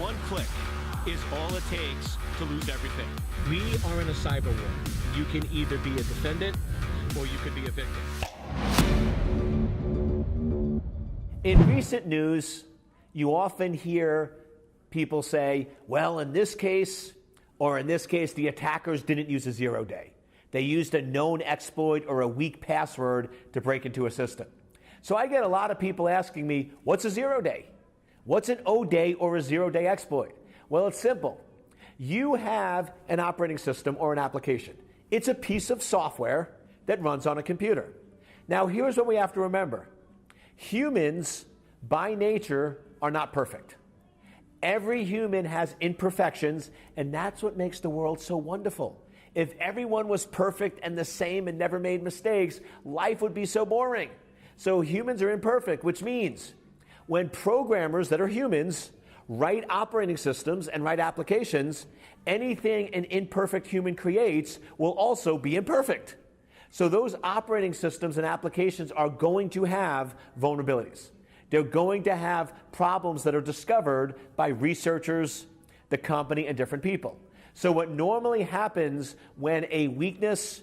one click is all it takes to lose everything. We are in a cyber war. You can either be a defendant or you could be a victim. In recent news, you often hear people say, well, in this case, the attackers didn't use a 0-day. They used a known exploit or a weak password to break into a system. So I get a lot of people asking me, what's a 0-day? What's an O-day or a 0-day exploit? Well, it's simple. You have an operating system or an application. It's a piece of software that runs on a computer. Now, here's what we have to remember. Humans, by nature, are not perfect. Every human has imperfections, and that's what makes the world so wonderful. If everyone was perfect and the same and never made mistakes, life would be so boring. So humans are imperfect, which means when programmers that are humans write operating systems and write applications, anything an imperfect human creates will also be imperfect. So those operating systems and applications are going to have vulnerabilities. They're going to have problems that are discovered by researchers, the company, and different people. So what normally happens when a weakness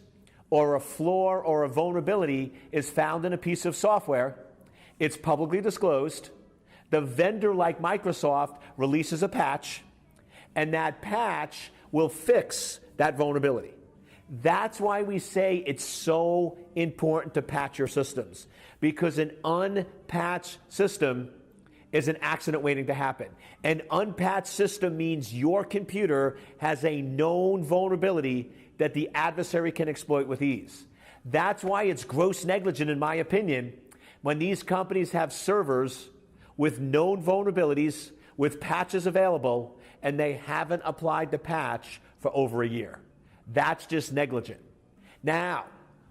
or a flaw or a vulnerability is found in a piece of software, it's publicly disclosed. The vendor, like Microsoft, releases a patch, and that patch will fix that vulnerability. That's why we say it's so important to patch your systems, because an unpatched system is an accident waiting to happen. An unpatched system means your computer has a known vulnerability that the adversary can exploit with ease. That's why it's gross negligent, in my opinion, when these companies have servers with known vulnerabilities, with patches available, and they haven't applied the patch for over a year. That's just negligent. Now,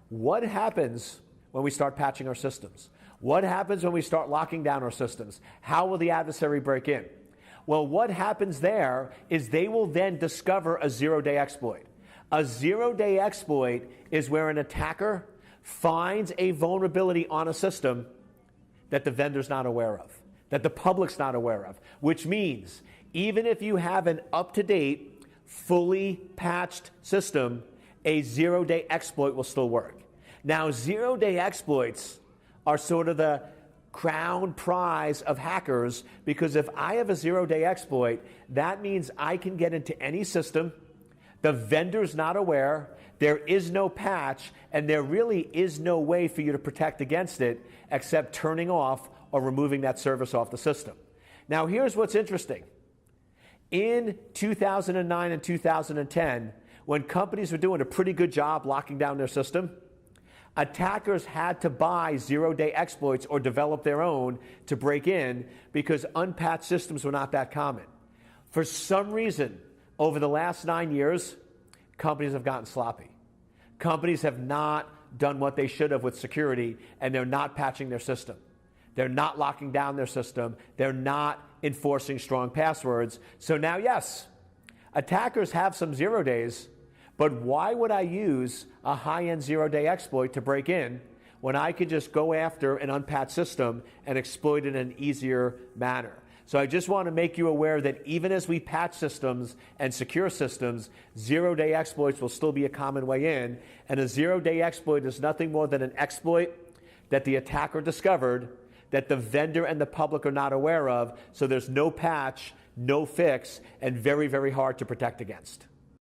what happens when we start patching our systems? What happens when we start locking down our systems? How will the adversary break in? Well, what happens there is they will then discover a 0-day exploit. A 0-day exploit is where an attacker finds a vulnerability on a system that the vendor's not aware of, that the public's not aware of, which means even if you have an up-to-date, fully patched system, a 0-day exploit will still work. Now, 0-day exploits are sort of the crown prize of hackers, because if I have a 0-day exploit, that means I can get into any system, the vendor's not aware, there is no patch, and there really is no way for you to protect against it except turning off or removing that service off the system. Now, here's what's interesting. In 2009 and 2010, when companies were doing a pretty good job locking down their system, attackers had to buy 0-day exploits or develop their own to break in, because unpatched systems were not that common. For some reason, over the last 9 years, companies have gotten sloppy. Companies have not done what they should have with security, and they're not patching their system. They're not locking down their system. They're not enforcing strong passwords. So now, yes, attackers have some 0 days, but why would I use a high-end 0-day exploit to break in when I could just go after an unpatched system and exploit it in an easier manner? So I just want to make you aware that even as we patch systems and secure systems, 0-day exploits will still be a common way in. And a 0-day exploit is nothing more than an exploit that the attacker discovered that the vendor and the public are not aware of. So there's no patch, no fix, and very, very hard to protect against.